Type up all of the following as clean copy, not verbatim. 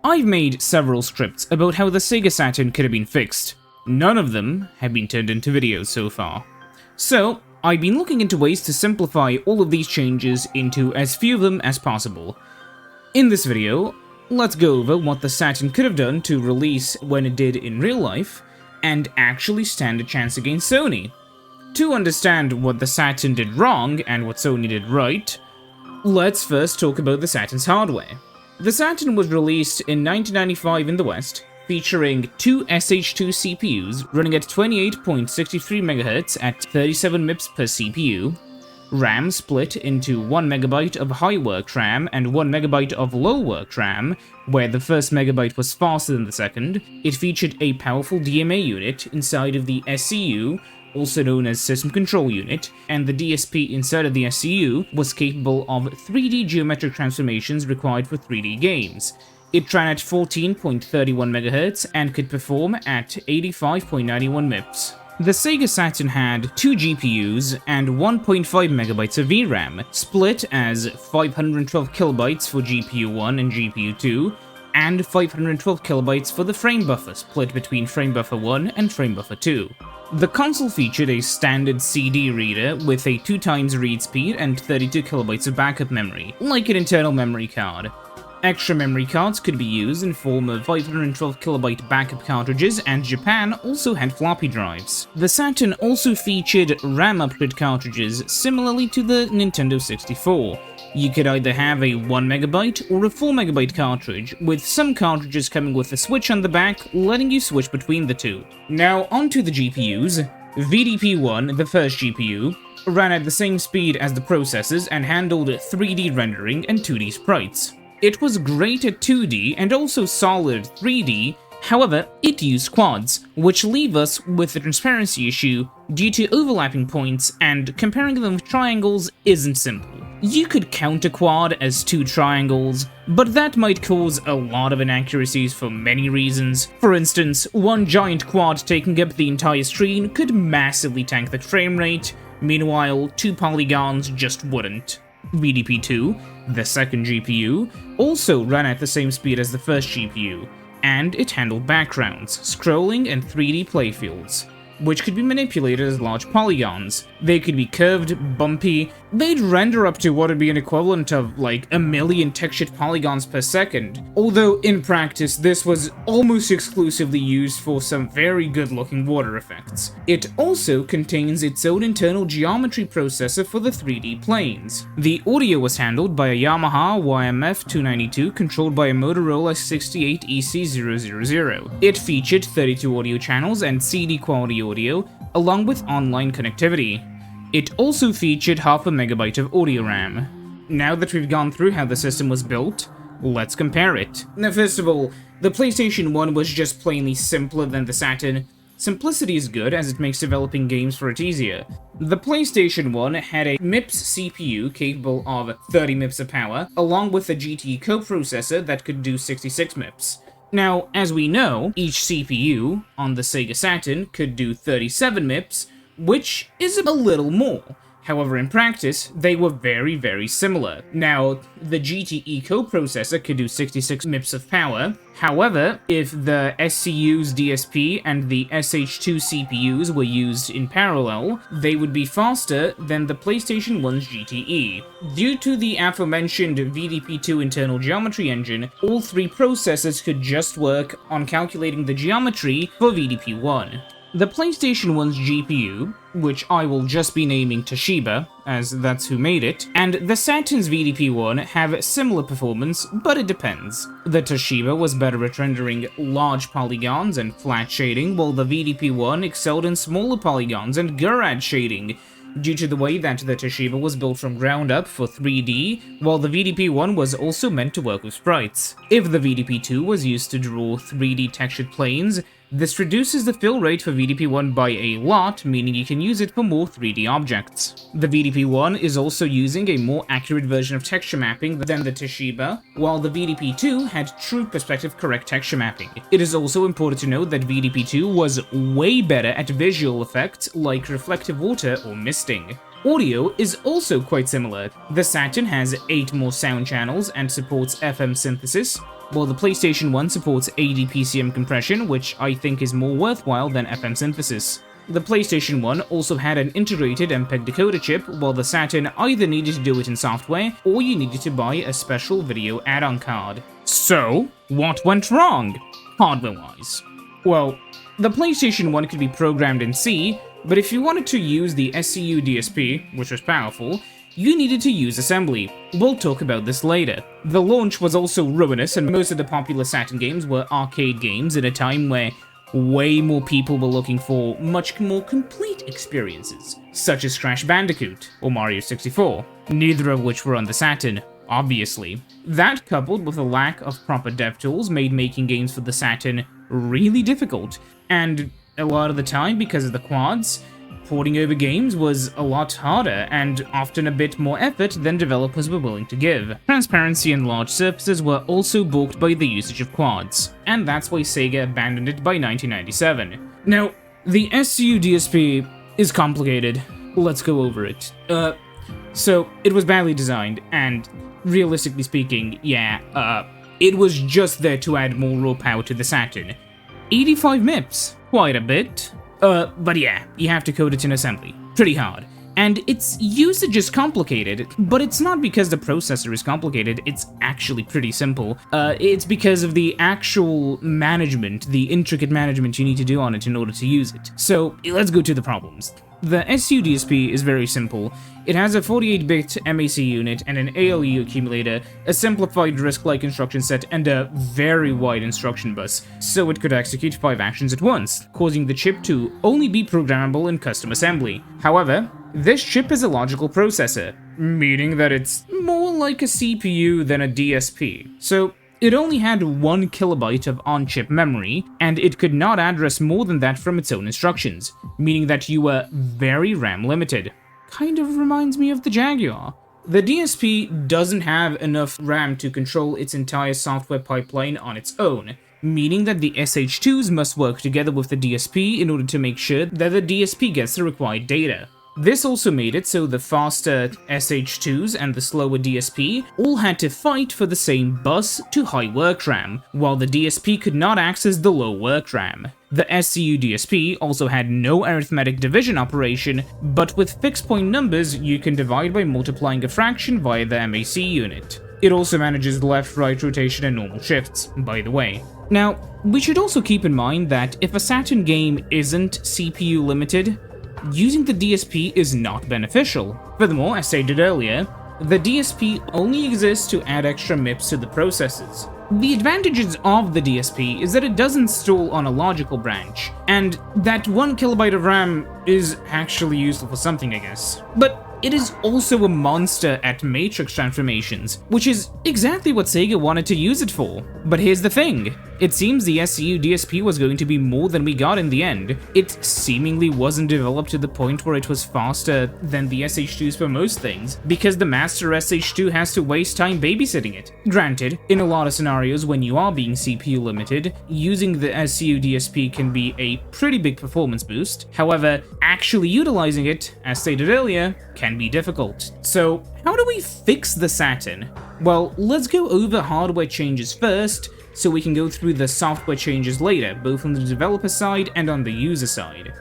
I've made several scripts about how the Sega Saturn could have been fixed. None of them have been turned into videos so far. So, I've been looking into ways to simplify all of these changes into as few of them as possible. In this video, let's go over what the Saturn could have done to release when it did in real life, and actually stand a chance against Sony. To understand what the Saturn did wrong and what Sony did right, let's first talk about the Saturn's hardware. The Saturn was released in 1995 in the West, featuring two SH2 CPUs running at 28.63 MHz at 37 MIPS per CPU, RAM split into 1 MB of high worked RAM and 1 MB of low worked RAM, where the first megabyte was faster than the second. It featured a powerful DMA unit inside of the SCU, also known as System Control Unit, and the DSP inside of the SCU was capable of 3D geometric transformations required for 3D games. It ran at 14.31 MHz and could perform at 85.91 MIPS. The Sega Saturn had two GPUs and 1.5 MB of VRAM, split as 512 KB for GPU 1 and GPU 2, and 512 KB for the frame buffer, split between frame buffer 1 and frame buffer 2. The console featured a standard CD reader with a 2x read speed and 32 KB of backup memory, like an internal memory card. Extra memory cards could be used in form of 512 KB backup cartridges, and Japan also had floppy drives. The Saturn also featured RAM upgrade cartridges similarly to the Nintendo 64. You could either have a 1 MB or a 4 MB cartridge, with some cartridges coming with a switch on the back, letting you switch between the two. Now onto the GPUs. VDP-1, the first GPU, ran at the same speed as the processors and handled 3D rendering and 2D sprites. It was great at 2D and also solid 3D, however, it used quads, which leave us with a transparency issue due to overlapping points, and comparing them with triangles isn't simple. You could count a quad as two triangles, but that might cause a lot of inaccuracies for many reasons. For instance, one giant quad taking up the entire screen could massively tank the frame rate, meanwhile, two polygons just wouldn't. VDP-2, the second GPU, also ran at the same speed as the first GPU, and it handled backgrounds, scrolling, and 3D playfields, which could be manipulated as large polygons. They could be curved, bumpy, they'd render up to what would be an equivalent of like a million textured polygons per second, although in practice this was almost exclusively used for some very good looking water effects. It also contains its own internal geometry processor for the 3D planes. The audio was handled by a Yamaha YMF-292 controlled by a Motorola 68EC000. It featured 32 audio channels and CD quality audio, along with online connectivity. It also featured half a megabyte of audio RAM. Now that we've gone through how the system was built, let's compare it. Now first of all, the PlayStation 1 was just plainly simpler than the Saturn. Simplicity is good as it makes developing games for it easier. The PlayStation 1 had a MIPS CPU capable of 30 MIPS of power, along with a GT coprocessor that could do 66 MIPS. Now, as we know, each CPU on the Sega Saturn could do 37 MIPS, which is a little more. However, in practice, they were very similar. Now, the GTE coprocessor could do 66 MIPS of power. However, if the SCU's DSP and the SH2 CPUs were used in parallel, they would be faster than the PlayStation 1's GTE. Due to the aforementioned VDP-2 internal geometry engine, all three processors could just work on calculating the geometry for VDP-1. The PlayStation 1's GPU, which I will just be naming Toshiba, as that's who made it, and the Saturn's VDP-1 have similar performance, but it depends. The Toshiba was better at rendering large polygons and flat shading, while the VDP-1 excelled in smaller polygons and Gurad shading, due to the way that the Toshiba was built from ground up for 3D, while the VDP-1 was also meant to work with sprites. If the VDP-2 was used to draw 3D textured planes, this reduces the fill rate for VDP-1 by a lot, meaning you can use it for more 3D objects. The VDP-1 is also using a more accurate version of texture mapping than the Toshiba, while the VDP-2 had true perspective correct texture mapping. It is also important to note that VDP-2 was way better at visual effects like reflective water or misting. Audio is also quite similar. The Saturn has 8 more sound channels and supports FM synthesis. while the PlayStation 1 supports ADPCM compression, which I think is more worthwhile than FM synthesis. The PlayStation 1 also had an integrated MPEG decoder chip, while the Saturn either needed to do it in software, or you needed to buy a special video add-on card. So, what went wrong, hardware-wise? Well, the PlayStation 1 could be programmed in C, but if you wanted to use the SCU DSP, which was powerful, you needed to use assembly. We'll talk about this later. The launch was also ruinous, and most of the popular Saturn games were arcade games in a time where way more people were looking for much more complete experiences, such as Crash Bandicoot or Mario 64, neither of which were on the Saturn, obviously. That, coupled with a lack of proper dev tools, made making games for the Saturn really difficult, and a lot of the time, because of the quads, porting over games was a lot harder and often a bit more effort than developers were willing to give. Transparency and large surfaces were also balked by the usage of quads, and that's why Sega abandoned it by 1997. Now, the SCU DSP is complicated. Let's go over it. So, it was badly designed, and realistically speaking, it was just there to add more raw power to the Saturn. 85 MIPS, quite a bit. But yeah, you have to code it in assembly. Pretty hard. And its usage is complicated, but it's not because the processor is complicated, it's actually pretty simple. It's because of the actual management, the intricate management you need to do on it in order to use it. So, let's go to the problems. The SU DSP is very simple. It has a 48-bit MAC unit and an ALU accumulator, a simplified RISC-like instruction set, and a very wide instruction bus, so it could execute 5 actions at once, causing the chip to only be programmable in custom assembly. However, this chip is a logical processor, meaning that it's more like a CPU than a DSP. So, it only had 1 kilobyte of on-chip memory, and it could not address more than that from its own instructions, meaning that you were very RAM limited. Kind of reminds me of the Jaguar. The DSP doesn't have enough RAM to control its entire software pipeline on its own, meaning that the SH2s must work together with the DSP in order to make sure that the DSP gets the required data. This also made it so the faster SH2s and the slower DSP all had to fight for the same bus to high work RAM, while the DSP could not access the low work RAM. The SCU DSP also had no arithmetic division operation, but with fixed point numbers you can divide by multiplying a fraction via the MAC unit. It also manages left-right rotation and normal shifts, by the way. Now, we should also keep in mind that if a Saturn game isn't CPU limited, using the DSP is not beneficial. Furthermore, as stated earlier, the DSP only exists to add extra MIPS to the processors. The advantages of the DSP is that it doesn't stall on a logical branch, and that 1 kilobyte of RAM is actually useful for something, I guess. But it is also a monster at matrix transformations, which is exactly what Sega wanted to use it for. But here's the thing, it seems the SCU DSP was going to be more than we got in the end. It seemingly wasn't developed to the point where it was faster than the SH2s for most things, because the master SH2 has to waste time babysitting it. Granted, in a lot of scenarios when you are being CPU limited, using the SCU DSP can be a pretty big performance boost. However, actually utilizing it, as stated earlier, can be difficult. So, how do we fix the Saturn? Well, let's go over hardware changes first, so we can go through the software changes later, both on the developer side and on the user side.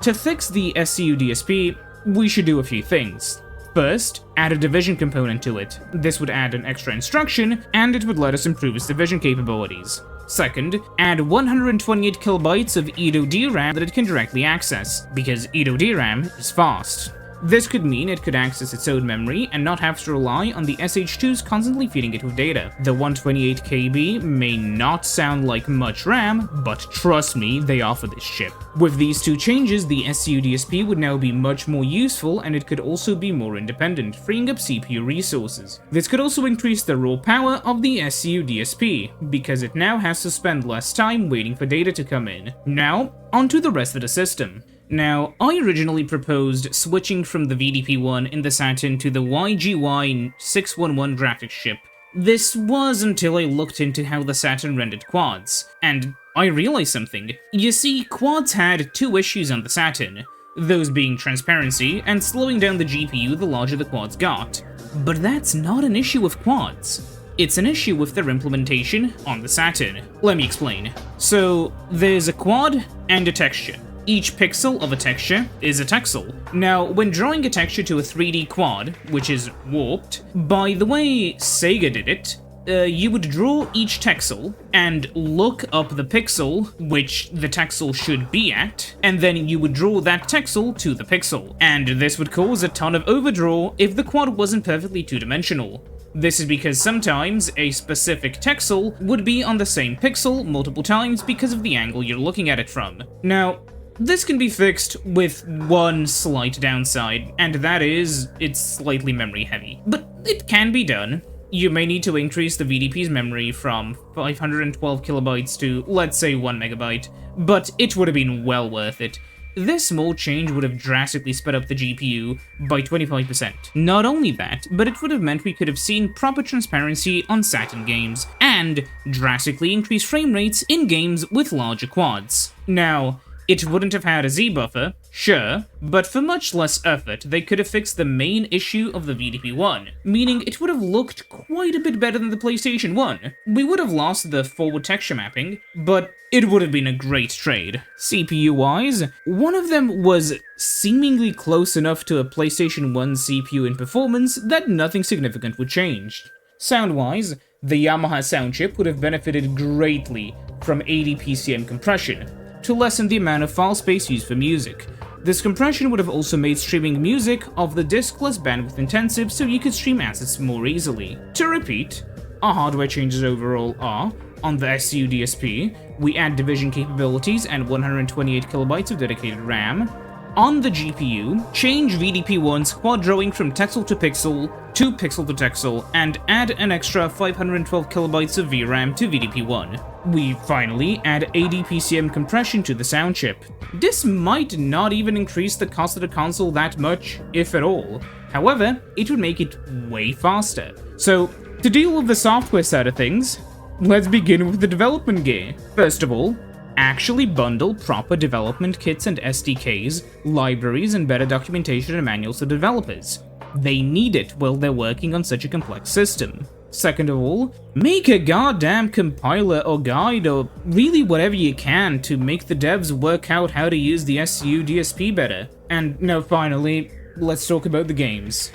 To fix the SCU DSP, we should do a few things. First, add a division component to it. This would add an extra instruction, and it would let us improve its division capabilities. Second, add 128 kilobytes of Edo DRAM that it can directly access, because Edo DRAM is fast. This could mean it could access its own memory and not have to rely on the SH2s constantly feeding it with data. The 128 KB may not sound like much RAM, but trust me, they offer this chip. With these two changes, the SCU DSP would now be much more useful, and it could also be more independent, freeing up CPU resources. This could also increase the raw power of the SCU DSP, because it now has to spend less time waiting for data to come in. Now, onto the rest of the system. Now, I originally proposed switching from the VDP-1 in the Saturn to the YGY611 graphics chip. This was until I looked into how the Saturn rendered quads, and I realized something. You see, quads had 2 issues on the Saturn, those being transparency and slowing down the GPU the larger the quads got. But that's not an issue with quads. it's an issue with their implementation on the Saturn. Let me explain. So, there's a quad and a texture. Each pixel of a texture is a texel. Now, when drawing a texture to a 3D quad, which is warped, by the way Sega did it, you would draw each texel and look up the pixel which the texel should be at, and then you would draw that texel to the pixel. And this would cause a ton of overdraw if the quad wasn't perfectly two-dimensional. This is because sometimes a specific texel would be on the same pixel multiple times because of the angle you're looking at it from. Now, this can be fixed with one slight downside, and that is, it's slightly memory heavy. But it can be done. You may need to increase the VDP's memory from 512 kilobytes to, let's say, 1 megabyte, but it would have been well worth it. This small change would have drastically sped up the GPU by 25%. Not only that, but it would have meant we could have seen proper transparency on Saturn games, and drastically increased frame rates in games with larger quads. Now, it wouldn't have had a Z buffer, sure, but for much less effort, they could have fixed the main issue of the VDP-1, meaning it would have looked quite a bit better than the PlayStation 1. We would have lost the forward texture mapping, but it would have been a great trade. CPU-wise, one of them was seemingly close enough to a PlayStation 1 CPU in performance that nothing significant would change. Sound-wise, the Yamaha sound chip would have benefited greatly from 80 PCM compression, to lessen the amount of file space used for music. This compression would have also made streaming music off the disc less bandwidth intensive so you could stream assets more easily. To repeat, our hardware changes overall are, on the SU DSP, we add division capabilities and 128 kilobytes of dedicated RAM. On the GPU, change VDP-1's quad drawing from texel to pixel to pixel to texel, and add an extra 512 kilobytes of VRAM to VDP-1. We finally add 80 PCM compression to the sound chip. This might not even increase the cost of the console that much, if at all. However, it would make it way faster. So, to deal with the software side of things, let's begin with the development gear. First of all, actually bundle proper development kits and SDKs, libraries, and better documentation and manuals to developers. They need it while they're working on such a complex system. Second of all, make a goddamn compiler or guide or really whatever you can to make the devs work out how to use the SU DSP better. And now finally, let's talk about the games.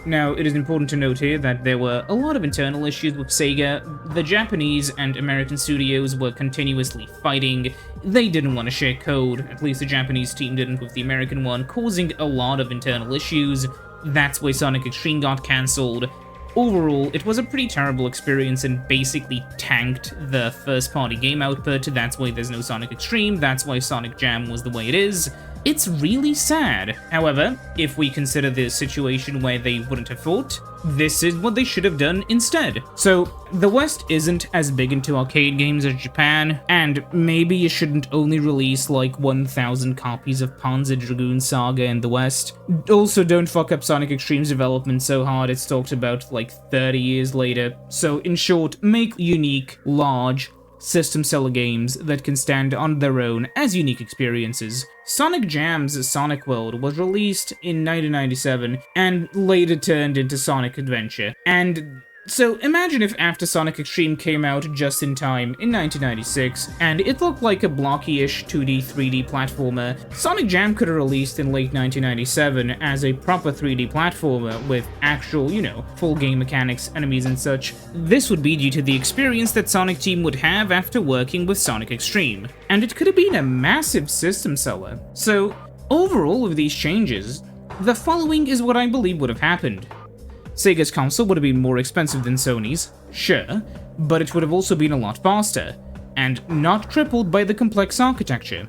Now, it is important to note here that there were a lot of internal issues with Sega. The Japanese and American studios were continuously fighting. They didn't want to share code, at least the Japanese team didn't with the American one, causing a lot of internal issues. That's why Sonic Extreme got cancelled. Overall, it was a pretty terrible experience and basically tanked the first-party game output. That's why there's no Sonic Extreme, that's why Sonic Jam was the way it is. It's really sad. However, if we consider the situation where they wouldn't have fought, this is what they should have done instead. So, the West isn't as big into arcade games as Japan, and maybe you shouldn't only release like 1,000 copies of Panzer Dragoon Saga in the West. Also, don't fuck up Sonic Extreme's development so hard it's talked about like 30 years later. So, in short, make unique, large, system seller games that can stand on their own as unique experiences. Sonic Jam's Sonic World was released in 1997 and later turned into Sonic Adventure. And so imagine if after Sonic Extreme came out just in time in 1996, and it looked like a blocky-ish 2D, 3D platformer, Sonic Jam could have released in late 1997 as a proper 3D platformer with actual, full game mechanics, enemies and such. This would be due to the experience that Sonic Team would have after working with Sonic Extreme, and it could have been a massive system seller. So, over all of these changes, the following is what I believe would have happened. Sega's console would have been more expensive than Sony's, sure, but it would have also been a lot faster, and not crippled by the complex architecture.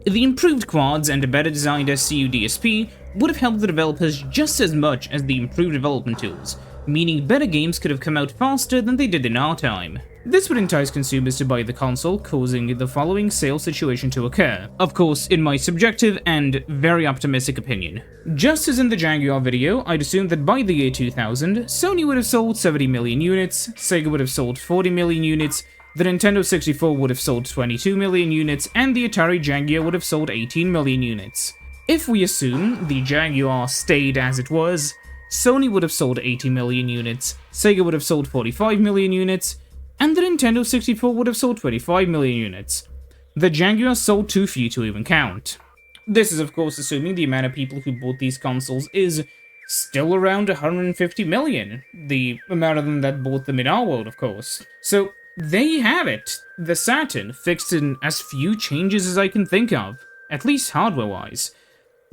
The improved quads and a better designed SCU DSP would have helped the developers just as much as the improved development tools, meaning better games could have come out faster than they did in our time. This would entice consumers to buy the console, causing the following sales situation to occur. Of course, in my subjective and very optimistic opinion. Just as in the Jaguar video, I'd assume that by the year 2000, Sony would have sold 70 million units, Sega would have sold 40 million units, the Nintendo 64 would have sold 22 million units, and the Atari Jaguar would have sold 18 million units. If we assume the Jaguar stayed as it was, Sony would have sold 80 million units, Sega would have sold 45 million units, and the Nintendo 64 would have sold 25 million units. The Jaguar sold too few to even count. This is of course assuming the amount of people who bought these consoles is still around 150 million, the amount of them that bought them in our world, of course. So there you have it, the Saturn fixed in as few changes as I can think of, at least hardware-wise.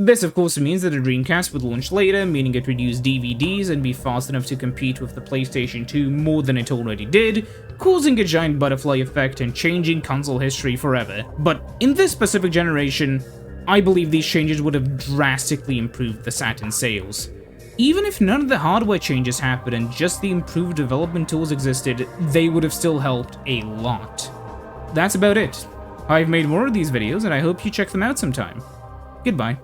This of course means that the Dreamcast would launch later, meaning it would use DVDs and be fast enough to compete with the PlayStation 2 more than it already did, causing a giant butterfly effect and changing console history forever. But in this specific generation, I believe these changes would have drastically improved the Saturn sales. Even if none of the hardware changes happened and just the improved development tools existed, they would have still helped a lot. That's about it. I've made more of these videos and I hope you check them out sometime. Goodbye.